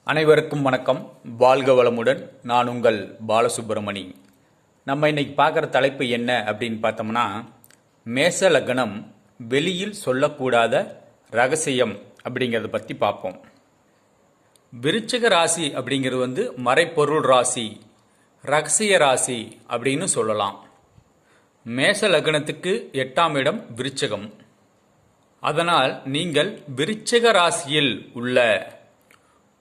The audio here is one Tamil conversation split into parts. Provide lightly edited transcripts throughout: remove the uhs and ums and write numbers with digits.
அனைவருக்கும் வணக்கம். வாழ்க வளமுடன். நான் உங்கள் பாலசுப்ரமணி. நம்ம இன்னைக்கு பார்க்குற தலைப்பு என்ன அப்படின்னு பார்த்தோம்னா, மேச லக்னம் வெளியில் சொல்லக்கூடாத ரகசியம் அப்படிங்கிறத பற்றி பார்ப்போம். விருச்சிக ராசி அப்படிங்கிறது மறைப்பொருள் ராசி, ரகசிய ராசி அப்படின்னு சொல்லலாம். மேச லக்னத்துக்கு 8ஆம் இடம் விருச்சிகம். அதனால் நீங்கள் விருச்சிக ராசியில் உள்ள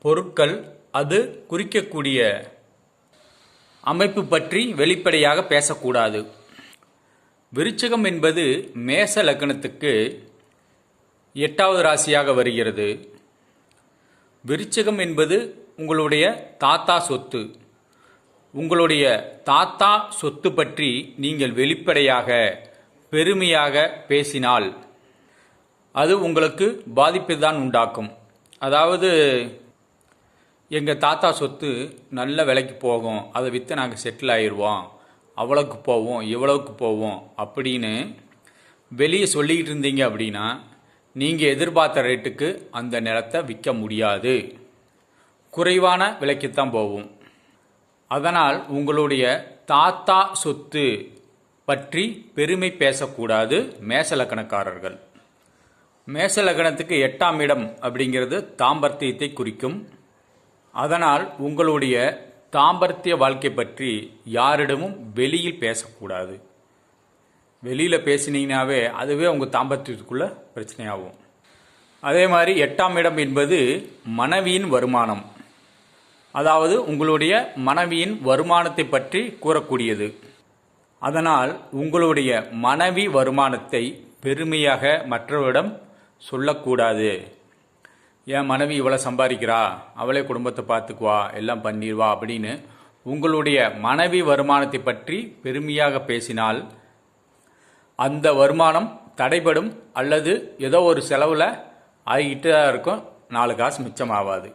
பொருட்கள் அது குறிக்கக்கூடிய அமைப்பு பற்றி வெளிப்படையாக பேசக்கூடாது. விருச்சிகம் என்பது மேச லக்னத்துக்கு 8வது ராசியாக வருகிறது. விருச்சிகம் என்பது உங்களுடைய தாத்தா சொத்து. உங்களுடைய தாத்தா சொத்து பற்றி நீங்கள் வெளிப்படையாக பெருமையாக பேசினால் அது உங்களுக்கு பாதிப்பை தான் உண்டாக்கும். அதாவது, எங்கள் தாத்தா சொத்து நல்ல விலைக்கு போகும், அதை விற்று நாங்கள் செட்டில் ஆயிடுவோம், அவ்வளோக்கு போவோம் இவ்வளவுக்கு போவோம் அப்படின்னு வெளியே சொல்லிக்கிட்டு இருந்தீங்க அப்படின்னா நீங்கள் எதிர்பார்த்த ரேட்டுக்கு அந்த நிலத்தை விற்க முடியாது, குறைவான விலைக்குத்தான் போகும். அதனால் உங்களுடைய தாத்தா சொத்து பற்றி பெருமை பேசக்கூடாது மேசலக்கணக்காரர்கள். மேசலக்கணத்துக்கு 8ஆம் இடம் அப்படிங்கிறது தாம்பத்தியத்தை குறிக்கும். அதனால் உங்களுடைய தாம்பத்திய வாழ்க்கை பற்றி யாரிடமும் வெளியில் பேசக்கூடாது. வெளியில் பேசினீங்கன்னாவே அதுவே உங்கள் தாம்பத்தியத்துக்குள்ள பிரச்சனையாகும். அதே மாதிரி 8ஆம் இடம் என்பது மனைவியின் வருமானம். அதாவது உங்களுடைய மனைவியின் வருமானத்தை பற்றி கூறக்கூடியது. அதனால் உங்களுடைய மனைவி வருமானத்தை பெருமையாக மற்றவரிடம் சொல்லக்கூடாது. என் மனைவி இவ்வளோ சம்பாதிக்கிறா, அவளே குடும்பத்தை பார்த்துக்குவா, எல்லாம் பண்ணிடுவா அப்படின்னு உங்களுடைய மனைவி வருமானத்தை பற்றி பெருமையாக பேசினால் அந்த வருமானம் தடைபடும், அல்லது ஏதோ ஒரு செலவில் ஆகிக்கிட்டு தான் இருக்கும், 4 காசு மிச்சமாகாது.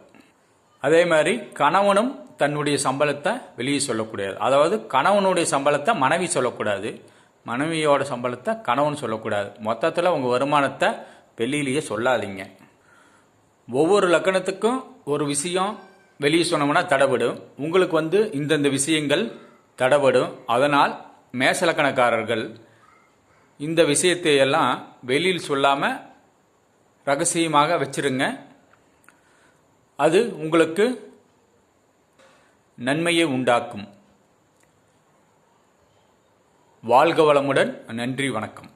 அதே மாதிரி கணவனும் தன்னுடைய சம்பளத்தை வெளியே சொல்லக்கூடாது. அதாவது கணவனுடைய சம்பளத்தை மனைவி சொல்லக்கூடாது, மனைவியோட சம்பளத்தை கணவன் சொல்லக்கூடாது. மொத்தத்தில் உங்கள் வருமானத்தை வெளியிலேயே சொல்லாதீங்க. ஒவ்வொரு லக்கணத்துக்கும் ஒரு விஷயம் வெளியே சொன்னோம்னா தடைபடும். உங்களுக்கு இந்தந்த விஷயங்கள் தடைபடும். அதனால் மேசலக்கணக்காரர்கள் இந்த விஷயத்தை எல்லாம் வெளியில் சொல்லாமல் ரகசியமாக வச்சிருங்க. அது உங்களுக்கு நன்மையை உண்டாக்கும். வாழ்க வளமுடன். நன்றி, வணக்கம்.